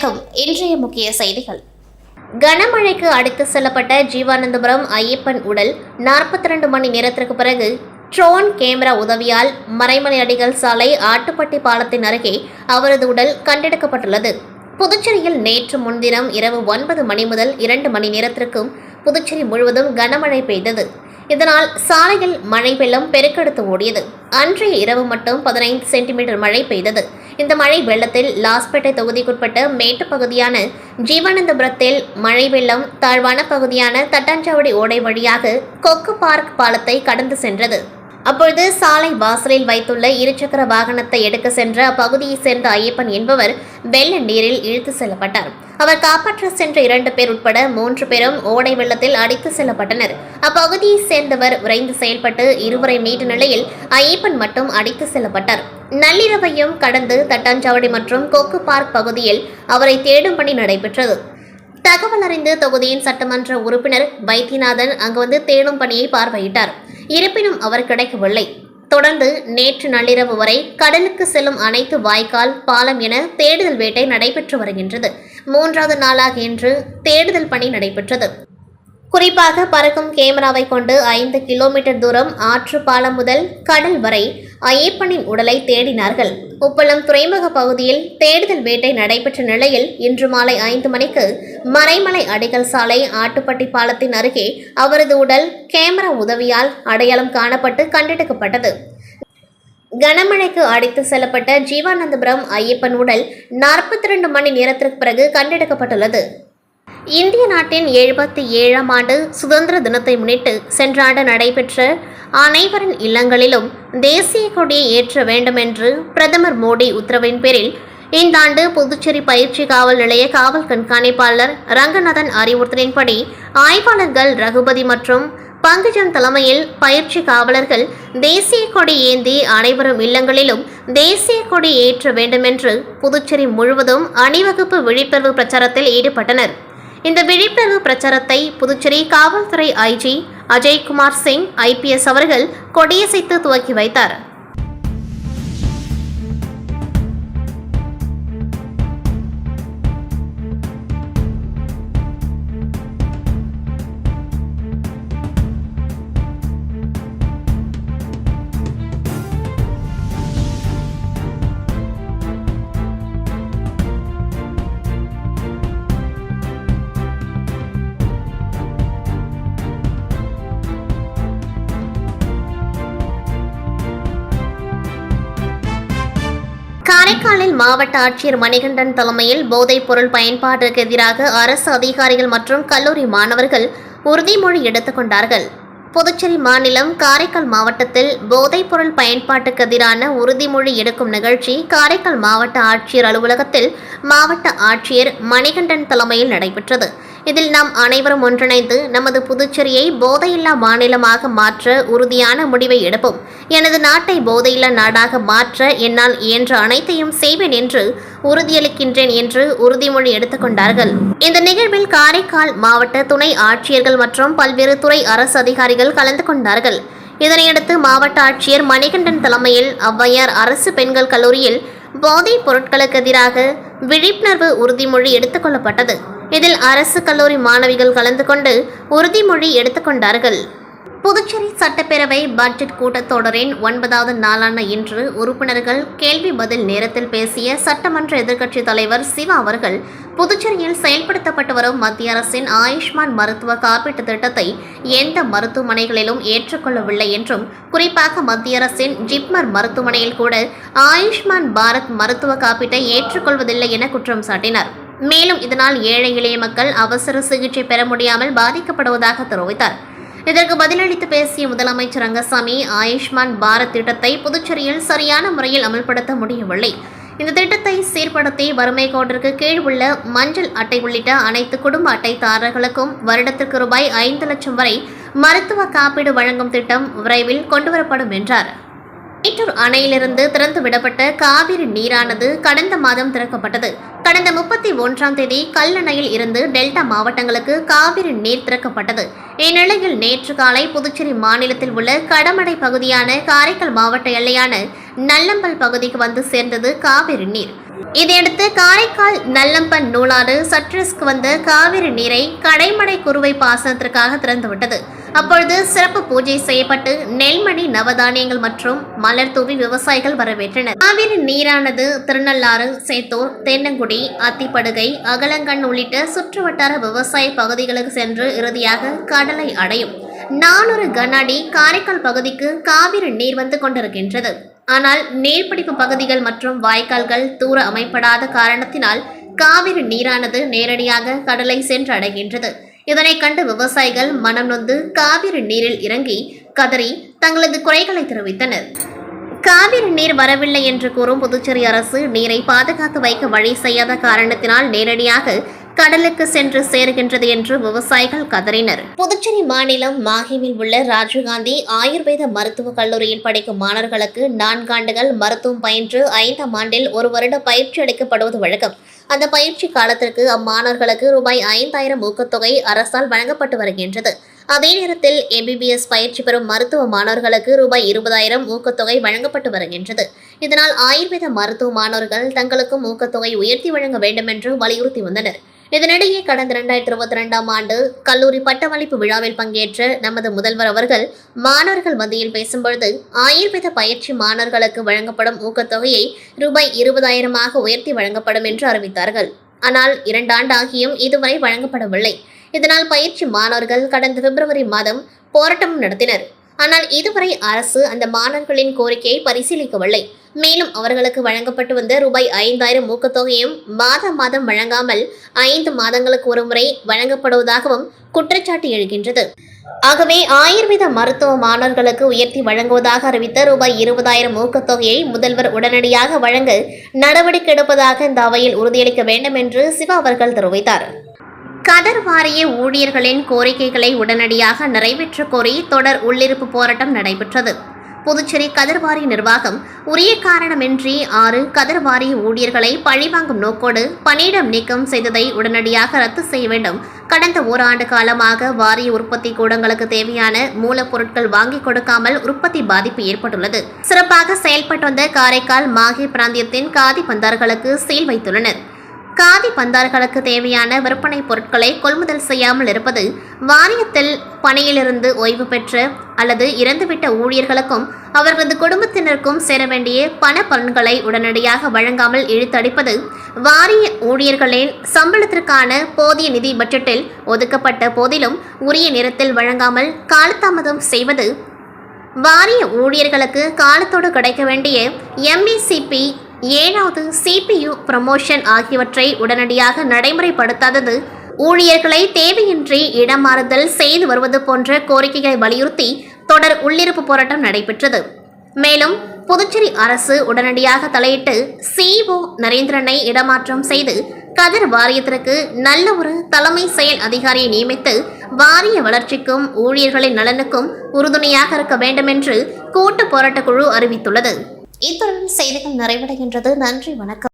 வணக்கம். இன்றைய முக்கிய செய்திகள். கனமழைக்கு அடித்து செல்லப்பட்ட ஜீவானந்தபுரம் ஐயப்பன் உடல் 42 மணி நேரத்திற்கு பிறகு ட்ரோன் கேமரா உதவியால் மறைமலை அடிகள் சாலை ஆட்டுப்பட்டி பாலத்தின் அருகே அவரது உடல் கண்டெடுக்கப்பட்டுள்ளது. புதுச்சேரியில் நேற்று முன்தினம் இரவு 9 மணி முதல் 2 மணி நேரத்திற்கும் புதுச்சேரி முழுவதும் கனமழை பெய்தது. இதனால் சாலையில் மழை வெள்ளம் பெருக்கெடுத்து ஓடியது. அன்றைய இரவு மட்டும் 15 சென்டிமீட்டர் மழை பெய்தது. இந்த மழை வெள்ளத்தில் லாஸ்பேட்டை தொகுதிக்குட்பட்ட மேட்டு பகுதியான ஜீவானந்தபுரத்தில் மழை வெள்ளம் தாழ்வான பகுதியான தட்டாஞ்சாவடி ஓடை வழியாக கொக்கு பார்க் பாலத்தை கடந்து சென்றது. அப்பொழுது சாலை வாசலில் வைத்துள்ள இருசக்கர வாகனத்தை எடுக்க சென்ற அப்பகுதியைச் சேர்ந்த ஐயப்பன் என்பவர் வெள்ள நீரில் இழுத்து செல்லப்பட்டார். அவர் காப்பாற்ற சென்ற 2 பேர் உட்பட 3 பேரும் ஓடை வெள்ளத்தில் அடித்து செல்லப்பட்டனர். அப்பகுதியைச் சேர்ந்தவர் விரைந்து செயல்பட்டு இருவரை மீட்ட நிலையில் ஐயப்பன் மட்டும் அடித்து செல்லப்பட்டார். நள்ளிரவையும் கடந்து தட்டாஞ்சாவடி மற்றும் கொக்கு பார்க் பகுதியில் அவரை தேடும் பணி நடைபெற்றது. தகவல் அறிந்து தொகுதியின் சட்டமன்ற உறுப்பினர் வைத்தியநாதன் அங்கு தேடும் பணியை பார்வையிட்டார். இருப்பினும் அவர் கிடைக்கவில்லை. தொடர்ந்து நேற்று நள்ளிரவு வரை கடலுக்கு செல்லும் அனைத்து வாய்க்கால், பாலம் என தேடுதல் வேட்டை நடைபெற்று வருகின்றது. 3வது நாளாக இன்று தேடுதல் பணி நடைபெற்றது. குறிப்பாக பறக்கும் கேமராவை கொண்டு 5 கிலோமீட்டர் தூரம் ஆற்று பாலம் முதல் கடல் வரை ஐயப்பனின் உடலை தேடினார்கள். உப்பளம் துறைமுக பகுதியில் தேடுதல் வேட்டை நடைபெற்ற நிலையில் இன்று மாலை 5 மணிக்கு மறைமலை அடிகள் சாலை ஆட்டுப்பட்டி பாலத்தின் அருகே அவரது உடல் கேமரா உதவியால் அடையாளம் காணப்பட்டு கண்டெடுக்கப்பட்டது. கனமழைக்கு அடித்து செல்லப்பட்ட ஜீவானந்தபுரம் ஐயப்பன் உடல் 42 மணி நேரத்திற்கு பிறகு கண்டெடுக்கப்பட்டுள்ளது. இந்திய நாட்டின் 77ஆம் ஆண்டு சுதந்திர தினத்தை முன்னிட்டு சென்ற ஆண்டு நடைபெற்ற அனைவரின் இல்லங்களிலும் தேசிய கொடியை ஏற்ற வேண்டும் என்று பிரதமர் மோடி உத்தரவின் பேரில் இந்த ஆண்டு புதுச்சேரி பயிற்சி காவல் நிலைய காவல் கண்காணிப்பாளர் ரங்கநாதன் அறிவுறுத்தலின்படி ஆய்வாளர்கள் ரகுபதி மற்றும் பங்குஜம் தலைமையில் பயிற்சி காவலர்கள் தேசிய கொடி ஏந்தி அனைவரும் இல்லங்களிலும் தேசிய கொடி ஏற்ற வேண்டும் என்று புதுச்சேரி முழுவதும் அணிவகுப்பு விழிப்புணர்வு பிரச்சாரத்தில் ஈடுபட்டனர். இந்த விழிப்புணர்வு பிரச்சாரத்தை புதுச்சேரி காவல்துறை ஐஜி அஜய்குமார் சிங் IPS அவர்கள் கொடியசைத்து துவக்கி வைத்தார். காரைக்காலில் மாவட்ட ஆட்சியர் மணிகண்டன் தலைமையில் போதைப் பொருள் பயன்பாட்டிற்கு எதிராக அரசு அதிகாரிகள் மற்றும் கல்லூரி மாணவர்கள் உறுதிமொழி எடுத்துக் கொண்டார்கள். புதுச்சேரி மாநிலம் காரைக்கால் மாவட்டத்தில் போதைப் பொருள் பயன்பாட்டுக்கு எதிரான உறுதிமொழி எடுக்கும் நிகழ்ச்சி காரைக்கால் மாவட்ட ஆட்சியர் அலுவலகத்தில் மாவட்ட ஆட்சியர் மணிகண்டன் தலைமையில் நடைபெற்றது. இதில் நாம் அனைவரும் ஒன்றிணைந்து நமது புதுச்சேரியை போதையில்லா மாநிலமாக மாற்ற உறுதியான முடிவை எடுப்போம். எனது நாட்டை போதையில்லா நாடாக மாற்ற என்னால் இயன்ற அனைத்தையும் செய்வேன் என்று உறுதியளிக்கின்றேன் என்று உறுதிமொழி எடுத்துக் கொண்டார்கள். இந்த நிகழ்வில் காரைக்கால் மாவட்ட துணை ஆட்சியர்கள் மற்றும் பல்வேறு துறை அரசு அதிகாரிகள் கலந்து கொண்டார்கள். இதனையடுத்து மாவட்ட ஆட்சியர் மணிகண்டன் தலைமையில் ஔவையார் அரசு பெண்கள் கல்லூரியில் போதைப் பொருட்களுக்கு எதிராக விழிப்புணர்வு உறுதிமொழி எடுத்துக் கொள்ளப்பட்டது. இதில் அரசு கல்லூரி மாணவிகள் கலந்து கொண்டு உறுதிமொழி எடுத்துக் கொண்டார்கள். புதுச்சேரி சட்டப்பேரவை பட்ஜெட் கூட்டத்தொடரின் 9வது நாளான இன்று உறுப்பினர்கள் கேள்வி பதில் நேரத்தில் பேசிய சட்டமன்ற எதிர்க்கட்சித் தலைவர் சிவா அவர்கள் புதுச்சேரியில் செயல்படுத்தப்பட்டு வரும் மத்திய அரசின் ஆயுஷ்மான் மருத்துவ காப்பீட்டு திட்டத்தை எந்த மருத்துவமனைகளிலும் ஏற்றுக்கொள்ளவில்லை என்றும், குறிப்பாக மத்திய அரசின் ஜிப்மர் மருத்துவமனையில் கூட ஆயுஷ்மான் பாரத் மருத்துவ காப்பீட்டை ஏற்றுக்கொள்வதில்லை என குற்றம் சாட்டினார். மேலும் இதனால் ஏழை எளிய மக்கள் அவசர சிகிச்சை பெற முடியாமல் பாதிக்கப்படுவதாக தெரிவித்தார். இதற்கு பதிலளித்து பேசிய முதலமைச்சர் ரங்கசாமி, ஆயுஷ்மான் பாரத் திட்டத்தை புதுச்சேரியில் சரியான முறையில் அமல்படுத்த முடியவில்லை. இந்த திட்டத்தை சீர்படுத்தி வறுமை கோட்டிற்கு கீழ் உள்ள மஞ்சள் அட்டை உள்ளிட்ட அனைத்து குடும்ப அட்டைதாரர்களுக்கும் வருடத்திற்கு ரூபாய் 5 லட்சம் வரை மருத்துவ காப்பீடு வழங்கும் திட்டம் விரைவில் கொண்டுவரப்படும் என்றார். மேட்டூர் அணையிலிருந்து திறந்து விடப்பட்ட காவிரி நீரானது கடந்த மாதம் திறக்கப்பட்டது. கடந்த 31ஆம் தேதி கல்லணையில் இருந்து டெல்டா மாவட்டங்களுக்கு காவிரி நீர் திறக்கப்பட்டது. இந்நிலையில் நேற்று காலை புதுச்சேரி மாநிலத்தில் உள்ள கடமடை பகுதியான காரைக்கால் மாவட்ட எல்லையான நல்லம்பல் பகுதிக்கு வந்து சேர்ந்தது காவிரி நீர். இதையடுத்து காரைக்கால் நல்லம்பன் நூலாறு சற்றஸ்க்கு வந்த காவிரி நீரை கடைமடை குறுவை பாசனத்திற்காக திறந்துவிட்டது. அப்பொழுது சிறப்பு பூஜை செய்யப்பட்டு நெல்மணி நவதானியங்கள் மற்றும் மலர் தூவி விவசாயிகள் வரவேற்றனர். காவிரி நீரானது திருநள்ளாறு, சேத்தூர், தென்னங்குடி, அத்திப்படுகை, அகலங்கண் உள்ளிட்ட சுற்றுவட்டார விவசாய பகுதிகளுக்கு சென்று இறுதியாக கடலை அடையும். 400 கன அடி காரைக்கால் பகுதிக்கு காவிரி நீர் வந்து கொண்டிருக்கின்றது. ஆனால் நீர்பிடிப்பு பகுதிகள் மற்றும் வாய்க்கால்கள் தூர அமைப்படாத காரணத்தினால் காவிரி நீரானது நேரடியாக கடலை சென்று அடைகின்றது. இதனை கண்டு விவசாயிகள் மனம் நொந்து காவிரி நீரில் இறங்கி கதறி தங்களது குறைகளை தெரிவித்தனர். காவிரி நீர் வரவில்லை என்று கூறும் புதுச்சேரி அரசு நீரை பாதுகாத்து வைக்க வழி செய்யாத காரணத்தினால் நேரடியாக கடலுக்கு சென்று சேருகின்றது என்று விவசாயிகள் கதறினர். புதுச்சேரி மாநிலம் மாஹேவில் உள்ள ராஜீவ்காந்தி ஆயுர்வேத மருத்துவக் கல்லூரியில் படிக்கும் மாணவர்களுக்கு 4 ஆண்டுகள் மருத்துவம் பயின்று 5ஆம் ஆண்டில் 1 வருட பயிற்சி அளிக்கப்படுவது வழக்கம். அந்த பயிற்சி காலத்திற்கு அம்மாணவர்களுக்கு ரூபாய் 5000 ஊக்கத்தொகை அரசால் வழங்கப்பட்டு வருகின்றது. அதே நேரத்தில் MBBS பயிற்சி பெறும் மருத்துவ மாணவர்களுக்கு ரூபாய் 20000 ஊக்கத்தொகை வழங்கப்பட்டு வருகின்றது. இதனால் ஆயுர்வேத மருத்துவ மாணவர்கள் தங்களுக்கும் ஊக்கத்தொகை உயர்த்தி வழங்க வேண்டும் என்று வலியுறுத்தி வந்தனர். இதனிடையே கடந்த 2022ஆம் ஆண்டு கல்லூரி பட்டமளிப்பு விழாவில் பங்கேற்ற நமது முதல்வர் அவர்கள் மாணவர்கள் மத்தியில் பேசும்பொழுது ஆயுர்வேத பயிற்சி மாணவர்களுக்கு வழங்கப்படும் ஊக்கத்தொகையை ரூபாய் 20000 உயர்த்தி வழங்கப்படும் என்று அறிவித்தார்கள். ஆனால் 2 ஆண்டு ஆகியும் இதுவரை வழங்கப்படவில்லை. இதனால் பயிற்சி மாணவர்கள் கடந்த பிப்ரவரி மாதம் போராட்டம் நடத்தினர். ஆனால் இதுவரை அரசு அந்த மாணவர்களின் கோரிக்கையை பரிசீலிக்கவில்லை. மேலும் அவர்களுக்கு வழங்கப்பட்டு வந்த ரூபாய் 5000 ஊக்கத்தொகையும் மாதம் வழங்காமல் 5 மாதங்களுக்கு ஒருமுறை வழங்கப்படுவதாகவும் குற்றச்சாட்டு எழுகின்றது. ஆகவே ஆயுர்வேத மருத்துவ மாணவர்களுக்கு உயர்த்தி வழங்குவதாக அறிவித்த ரூபாய் 20000 ஊக்கத்தொகையை முதல்வர் உடனடியாக வழங்க நடவடிக்கை எடுப்பதாக இந்த அவையில் உறுதியளிக்க வேண்டும் என்று சிவா அவர்கள் தெரிவித்தார். கதர் வாரிய ஊழியர்களின் கோரிக்கைகளை உடனடியாக நிறைவேற்ற கோரி தொடர் உள்ளிருப்பு போராட்டம் நடைபெற்றது. புதுச்சேரி கதர் வாரிய நிர்வாகம் உரிய காரணமின்றி 6 கதர் வாரிய ஊழியர்களை பழிவாங்கும் நோக்கோடு பணியிடம் நீக்கம் செய்ததை உடனடியாக ரத்து செய்ய வேண்டும். கடந்த ஓராண்டு காலமாக வாரிய உற்பத்தி கூடங்களுக்கு தேவையான மூலப்பொருட்கள் வாங்கிக் கொடுக்காமல் உற்பத்தி பாதிப்பு ஏற்பட்டுள்ளது. சிறப்பாக செயல்பட்டு வந்த காரைக்கால் மாஹே பிராந்தியத்தின் காதி பந்தார்களுக்கு சீல் வைத்துள்ளனர். காதி பந்தார்களுக்கு தேவையான விற்பனை பொருட்களை கொள்முதல் செய்யாமல் இருப்பது, வாரியத்தில் பணியிலிருந்து ஓய்வு பெற்ற அல்லது இறந்துவிட்ட ஊழியர்களுக்கும் அவர்களது குடும்பத்தினருக்கும் சேர வேண்டிய பண பலன்களை உடனடியாக வழங்காமல் இழுத்தடிப்பது, வாரிய ஊழியர்களின் சம்பளத்திற்கான போதிய நிதி பட்ஜெட்டில் ஒதுக்கப்பட்ட போதிலும் உரிய நேரத்தில் வழங்காமல் காலதாமதம் செய்வது, வாரிய ஊழியர்களுக்கு காலத்தோடு கிடைக்க வேண்டிய MACP 7வது CPU ப்ரமோஷன் ஆகியவற்றை உடனடியாக நடைமுறைப்படுத்தாதது, ஊழியர்களை தேவையின்றி இடமாறுதல் செய்து வருவது போன்ற கோரிக்கைகளை வலியுறுத்தி தொடர் உள்ளிருப்பு போராட்டம் நடைபெற்றது. மேலும் புதுச்சேரி அரசு உடனடியாக தலையிட்டு CEO நரேந்திரனை இடமாற்றம் செய்து கதர் வாரியத்திற்கு நல்ல ஒரு தலைமை செயல் அதிகாரியை நியமித்து வாரிய வளர்ச்சிக்கும் ஊழியர்களின் நலனுக்கும் உறுதுணையாக இருக்க வேண்டும் என்று கூட்டு போராட்டக் குழு அறிவித்துள்ளது. இத்துடன் செய்திகள் நிறைவடைகின்றது. நன்றி, வணக்கம்.